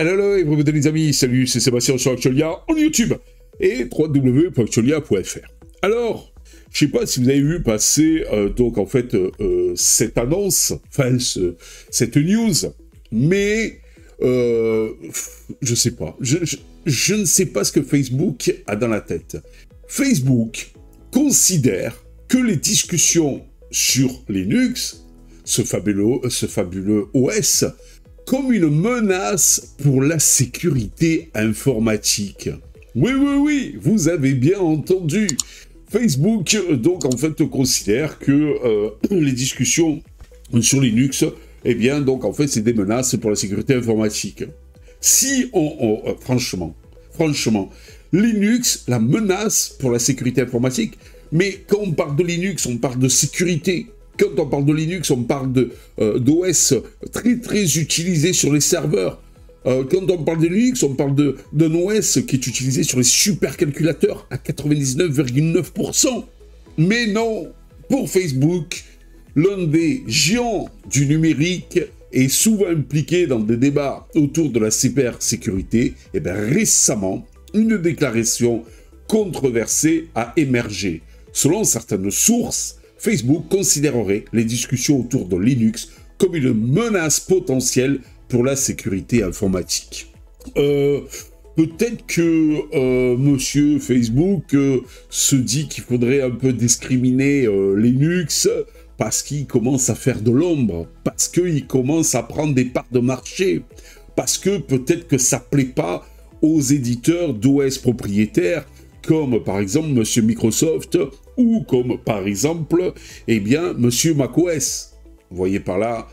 Hello, et bienvenue les amis, salut, c'est Sébastien sur Actualia en YouTube et www.actualia.fr. Alors, je sais pas si vous avez vu passer cette annonce, cette news, mais je sais pas, je ne sais pas ce que Facebook a dans la tête. Facebook considère que les discussions sur Linux, ce fabuleux OS, comme une menace pour la sécurité informatique. Oui, vous avez bien entendu. Facebook, donc, en fait, considère que les discussions sur Linux, eh bien, donc, en fait, c'est des menaces pour la sécurité informatique. Si franchement, Linux, la menace pour la sécurité informatique, mais quand on parle de Linux, on parle de sécurité. Quand on parle de Linux, on parle d'OS très utilisé sur les serveurs. Quand on parle de Linux, on parle d'un OS qui est utilisé sur les supercalculateurs à 99,9%. Mais non, pour Facebook, l'un des géants du numérique est souvent impliqué dans des débats autour de la cybersécurité. Et bien récemment, une déclaration controversée a émergé. Selon certaines sources, Facebook considérerait les discussions autour de Linux comme une menace potentielle pour la sécurité informatique. Peut-être que monsieur Facebook se dit qu'il faudrait un peu discriminer Linux parce qu'il commence à faire de l'ombre, parce qu'il commence à prendre des parts de marché, parce que peut-être que ça plaît pas aux éditeurs d'OS propriétaires, comme par exemple monsieur Microsoft, ou comme par exemple, eh bien, monsieur macOS. Vous voyez par là,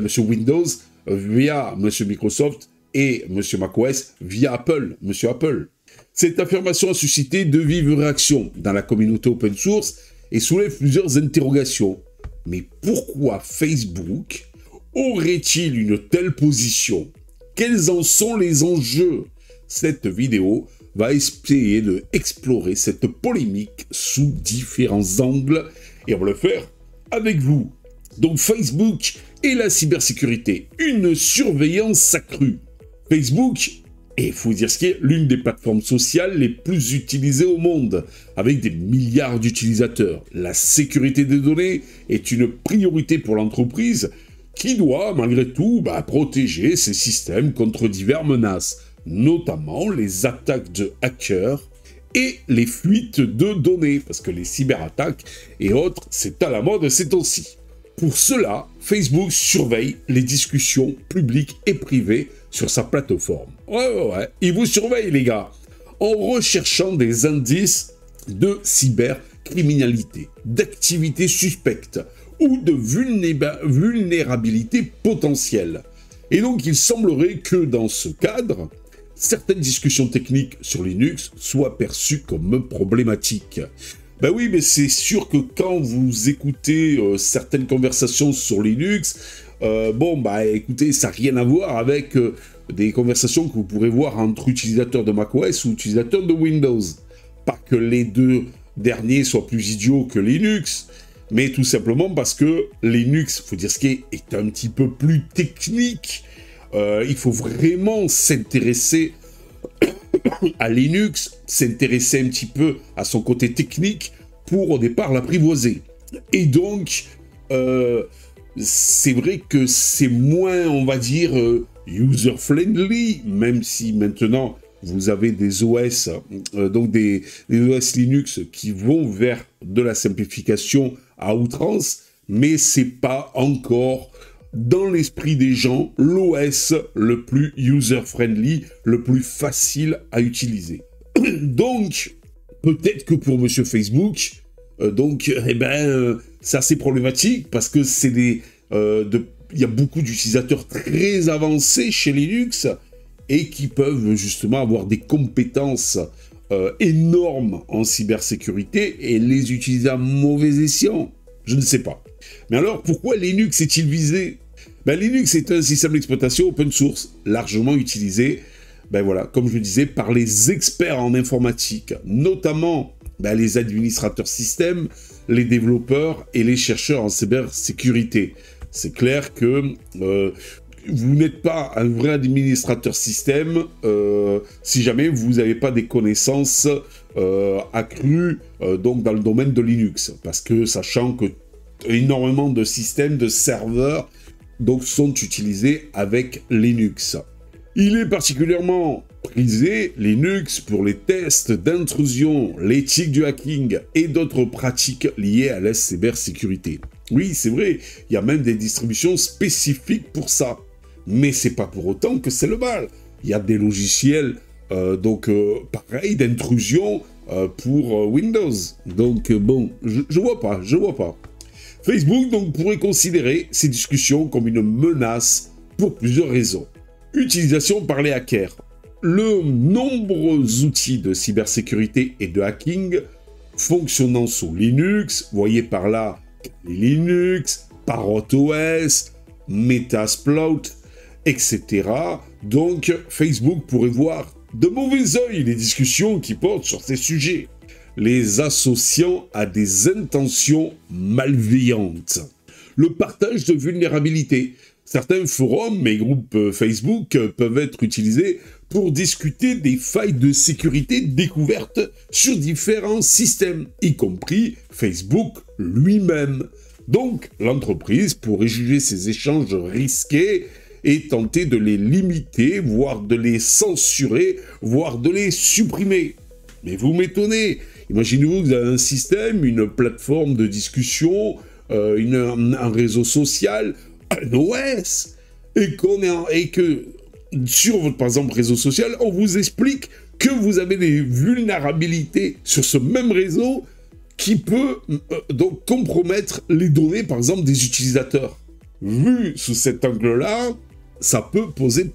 monsieur Windows via monsieur Microsoft et monsieur macOS via monsieur Apple. Cette affirmation a suscité de vives réactions dans la communauté open source et soulève plusieurs interrogations. Mais pourquoi Facebook aurait-il une telle position? Quels en sont les enjeux? Cette vidéo va essayer d'explorer cette polémique sous différents angles, et on va le faire avec vous. Donc Facebook et la cybersécurité, une surveillance accrue. Facebook est, il faut dire ce qui est, l'une des plateformes sociales les plus utilisées au monde, avec des milliards d'utilisateurs. La sécurité des données est une priorité pour l'entreprise qui doit, malgré tout, protéger ses systèmes contre diverses menaces, notamment les attaques de hackers et les fuites de données, parce que les cyberattaques et autres, c'est à la mode ces temps-ci. Pour cela, Facebook surveille les discussions publiques et privées sur sa plateforme. Ouais, il vous surveille les gars, en recherchant des indices de cybercriminalité, d'activités suspectes ou de vulnérabilité potentielle. Et donc il semblerait que dans ce cadre, certaines discussions techniques sur Linux soient perçues comme problématiques. Ben oui, mais c'est sûr que quand vous écoutez certaines conversations sur Linux, écoutez, ça n'a rien à voir avec des conversations que vous pourrez voir entre utilisateurs de macOS ou utilisateurs de Windows. Pas que les deux derniers soient plus idiots que Linux, mais tout simplement parce que Linux, il faut dire ce qui est un petit peu plus technique. Il faut vraiment s'intéresser à Linux, s'intéresser un petit peu à son côté technique pour au départ l'apprivoiser. Et donc, c'est vrai que c'est moins, on va dire, user-friendly, même si maintenant vous avez des OS, des OS Linux qui vont vers de la simplification à outrance, mais c'est pas encore dans l'esprit des gens, l'OS le plus user-friendly, le plus facile à utiliser. Donc, peut-être que pour monsieur Facebook, c'est assez problématique parce que il y a beaucoup d'utilisateurs très avancés chez Linux et qui peuvent justement avoir des compétences énormes en cybersécurité et les utiliser à mauvais escient. Je ne sais pas. Mais alors, pourquoi Linux est-il visé? Linux est un système d'exploitation open source, largement utilisé, comme je le disais, par les experts en informatique, notamment les administrateurs système, les développeurs et les chercheurs en cybersécurité. C'est clair que vous n'êtes pas un vrai administrateur système si jamais vous n'avez pas des connaissances accrues donc dans le domaine de Linux. Parce que sachant que énormément de systèmes, de serveurs donc, sont utilisés avec Linux. Il est particulièrement prisé, Linux, pour les tests d'intrusion, l'éthique du hacking et d'autres pratiques liées à la cybersécurité. Oui, c'est vrai, il y a même des distributions spécifiques pour ça. Mais c'est pas pour autant que c'est le mal. Il y a des logiciels, pareil, d'intrusion pour Windows. Donc, bon, je vois pas. Facebook, donc, pourrait considérer ces discussions comme une menace pour plusieurs raisons. Utilisation par les hackers. Le nombreux outils de cybersécurité et de hacking fonctionnant sous Linux, voyez par là Linux, ParrotOS, Metasploit, etc. Donc, Facebook pourrait voir de mauvais œil les discussions qui portent sur ces sujets, les associant à des intentions malveillantes. Le partage de vulnérabilités. Certains forums et groupes Facebook peuvent être utilisés pour discuter des failles de sécurité découvertes sur différents systèmes, y compris Facebook lui-même. Donc, l'entreprise pourrait juger ces échanges risqués et tenter de les limiter, voire de les censurer, voire de les supprimer. Mais vous m'étonnez. Imaginez-vous que vous avez un système, une plateforme de discussion, un réseau social, un OS, et que sur votre, par exemple, réseau social, on vous explique que vous avez des vulnérabilités sur ce même réseau qui peut donc compromettre les données, par exemple, des utilisateurs. Vu sous cet angle-là, ça peut poser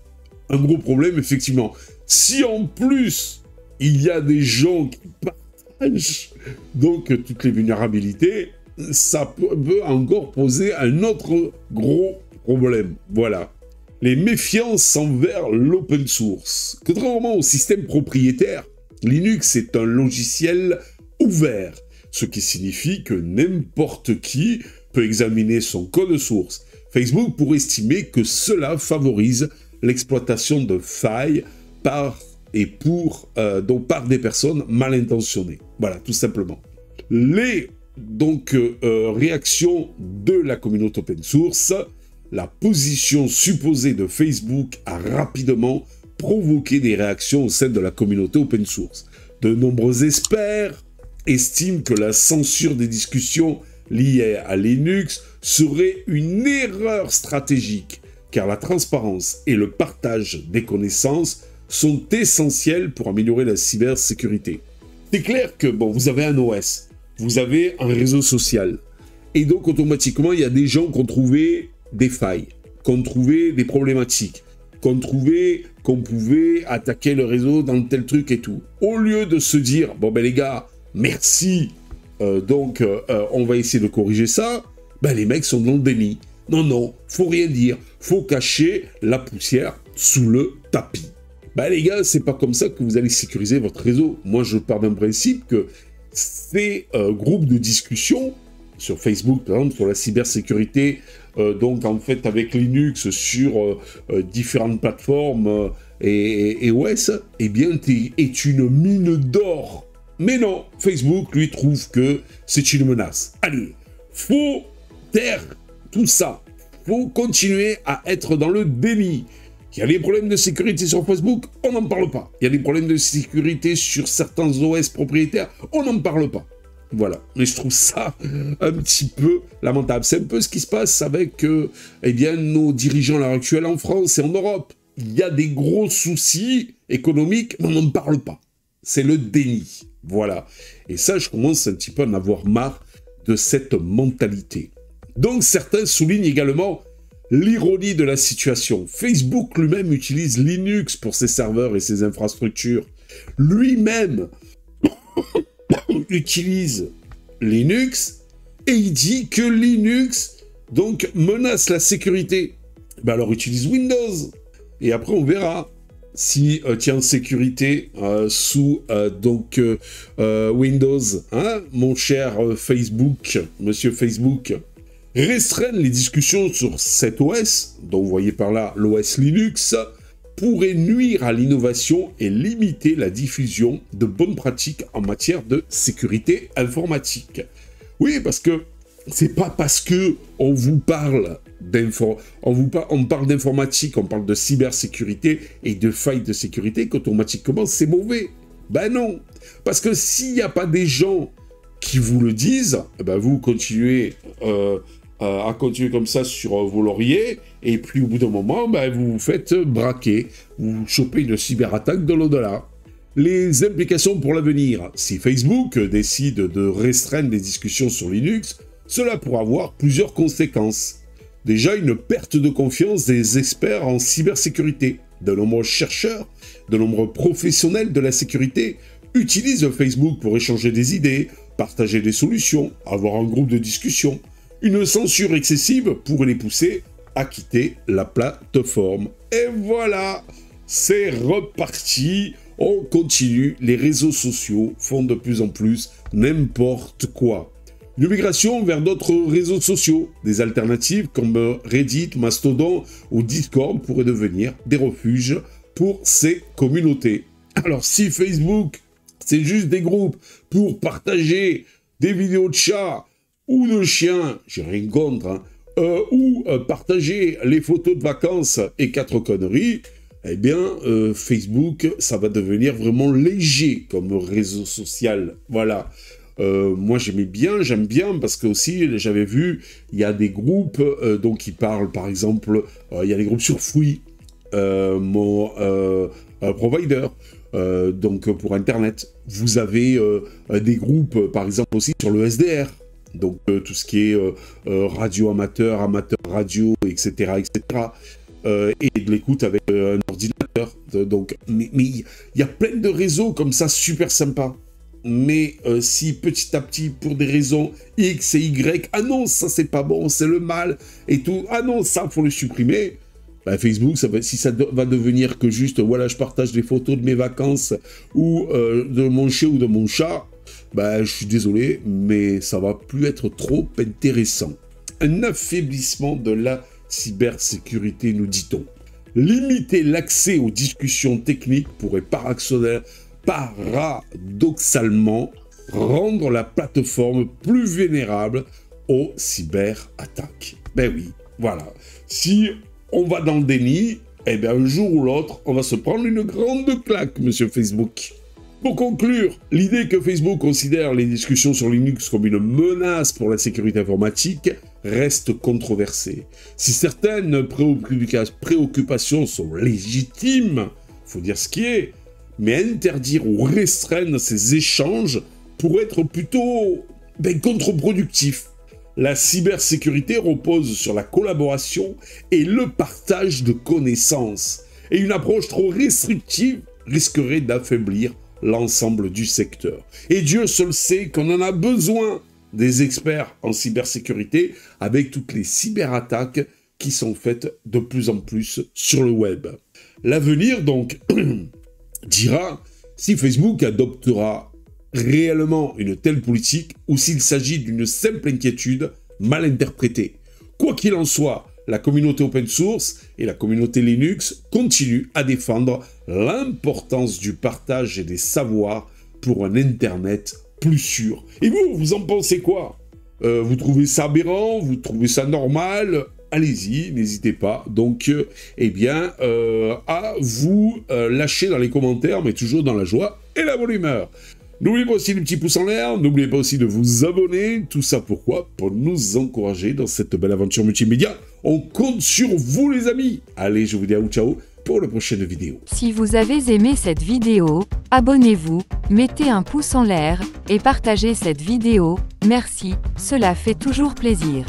un gros problème, effectivement. Si en plus, il y a des gens qui partagent donc toutes les vulnérabilités, ça peut encore poser un autre gros problème. Voilà. Les méfiances envers l'open source. Contrairement au système propriétaire, Linux est un logiciel ouvert, ce qui signifie que n'importe qui peut examiner son code source. Facebook pourrait estimer que cela favorise l'exploitation de failles par des personnes mal intentionnées. Voilà, tout simplement. Les réactions de la communauté open source. La position supposée de Facebook a rapidement provoqué des réactions au sein de la communauté open source. De nombreux experts estiment que la censure des discussions liées à Linux serait une erreur stratégique, car la transparence et le partage des connaissances sont essentiels pour améliorer la cybersécurité. C'est clair que, vous avez un OS, vous avez un réseau social, et donc automatiquement, il y a des gens qui ont trouvé des failles, qu'on trouvait des problématiques, qu'on trouvait qu'on pouvait attaquer le réseau dans tel truc et tout. Au lieu de se dire, les gars, merci, on va essayer de corriger ça, les mecs sont dans le déni. Non, faut rien dire, faut cacher la poussière sous le tapis. Les gars, c'est pas comme ça que vous allez sécuriser votre réseau. Moi, je pars d'un principe que ces groupes de discussion, sur Facebook, par exemple, sur la cybersécurité, avec Linux sur différentes plateformes et OS, est une mine d'or. Mais non, Facebook, lui, trouve que c'est une menace. Allez, faut taire tout ça. Faut continuer à être dans le déni. Il y a des problèmes de sécurité sur Facebook, on n'en parle pas. Il y a des problèmes de sécurité sur certains OS propriétaires, on n'en parle pas. Voilà, mais je trouve ça un petit peu lamentable. C'est un peu ce qui se passe avec nos dirigeants à l'heure actuelle en France et en Europe. Il y a des gros soucis économiques, mais on n'en parle pas. C'est le déni, voilà. Et ça, je commence un petit peu à en avoir marre de cette mentalité. Donc certains soulignent également l'ironie de la situation. Facebook lui-même utilise Linux pour ses serveurs et ses infrastructures. Lui-même utilise Linux et il dit que Linux menace la sécurité. Alors utilise Windows et après on verra si tu es en sécurité sous Windows, hein, mon cher Facebook, monsieur Facebook. Restreindre les discussions sur cet OS, dont vous voyez par là l'OS Linux, pourrait nuire à l'innovation et limiter la diffusion de bonnes pratiques en matière de sécurité informatique. Oui, parce que c'est pas parce que on vous parle on parle d'informatique, on parle de cybersécurité et de failles de sécurité qu'automatiquement c'est mauvais. Ben non, parce que s'il n'y a pas des gens qui vous le disent, ben vous continuez à continuer comme ça sur vos lauriers, et puis au bout d'un moment, ben vous vous faites braquer, vous chopez une cyberattaque de l'au-delà. Les implications pour l'avenir. Si Facebook décide de restreindre les discussions sur Linux, cela pourra avoir plusieurs conséquences. Déjà, une perte de confiance des experts en cybersécurité. De nombreux chercheurs, de nombreux professionnels de la sécurité utilisent Facebook pour échanger des idées, partager des solutions, avoir un groupe de discussion. Une censure excessive pourrait les pousser à quitter la plateforme. Et voilà, c'est reparti. On continue, les réseaux sociaux font de plus en plus n'importe quoi. Une migration vers d'autres réseaux sociaux, des alternatives comme Reddit, Mastodon ou Discord pourraient devenir des refuges pour ces communautés. Alors si Facebook, c'est juste des groupes pour partager des vidéos de chats ou de chiens, j'ai rien contre, hein, ou partager les photos de vacances et 4 conneries, eh bien, Facebook, ça va devenir vraiment léger comme réseau social. Voilà. Moi, j'aime bien, parce que aussi, j'avais vu, il y a des groupes, donc, qui parlent, par exemple, il y a des groupes sur Free, mon provider, donc, pour Internet. Vous avez des groupes, par exemple, aussi sur le SDR. Donc, tout ce qui est radio amateur, amateur radio, etc., etc., et de l'écoute avec un ordinateur. Donc, mais il y a plein de réseaux comme ça, super sympas. Mais si petit à petit, pour des raisons X et Y, ah non, ça c'est pas bon, c'est le mal, et tout, ah non, ça faut le supprimer, bah, Facebook, si ça va devenir que juste, voilà, je partage des photos de mes vacances, ou de mon chien ou de mon chat, bah, je suis désolé, mais ça va plus être trop intéressant. Un affaiblissement de la cybersécurité, nous dit-on. Limiter l'accès aux discussions techniques pourrait paradoxalement rendre la plateforme plus vulnérable aux cyberattaques. Ben oui, voilà. Si on va dans le déni, eh bien un jour ou l'autre, on va se prendre une grande claque, monsieur Facebook. Pour conclure, l'idée que Facebook considère les discussions sur Linux comme une menace pour la sécurité informatique reste controversée. Si certaines préoccupations sont légitimes, faut dire ce qui est, mais interdire ou restreindre ces échanges pourrait être plutôt contre-productif. La cybersécurité repose sur la collaboration et le partage de connaissances, et une approche trop restrictive risquerait d'affaiblir l'ensemble du secteur. Et Dieu seul sait qu'on en a besoin des experts en cybersécurité avec toutes les cyberattaques qui sont faites de plus en plus sur le web. L'avenir donc dira si Facebook adoptera réellement une telle politique ou s'il s'agit d'une simple inquiétude mal interprétée. Quoi qu'il en soit, la communauté open source et la communauté Linux continuent à défendre l'importance du partage et des savoirs pour un Internet plus sûr. Et vous, vous en pensez quoi? Vous trouvez ça aberrant? Vous trouvez ça normal? Allez-y, n'hésitez pas. Donc, à vous lâcher dans les commentaires, mais toujours dans la joie et la bonne humeur. N'oubliez pas aussi les petits pouces en l'air, n'oubliez pas aussi de vous abonner. Tout ça pourquoi? Pour nous encourager dans cette belle aventure multimédia. On compte sur vous les amis. Allez, je vous dis à vous ciao pour la prochaine vidéo. Si vous avez aimé cette vidéo, abonnez-vous, mettez un pouce en l'air et partagez cette vidéo. Merci, cela fait toujours plaisir.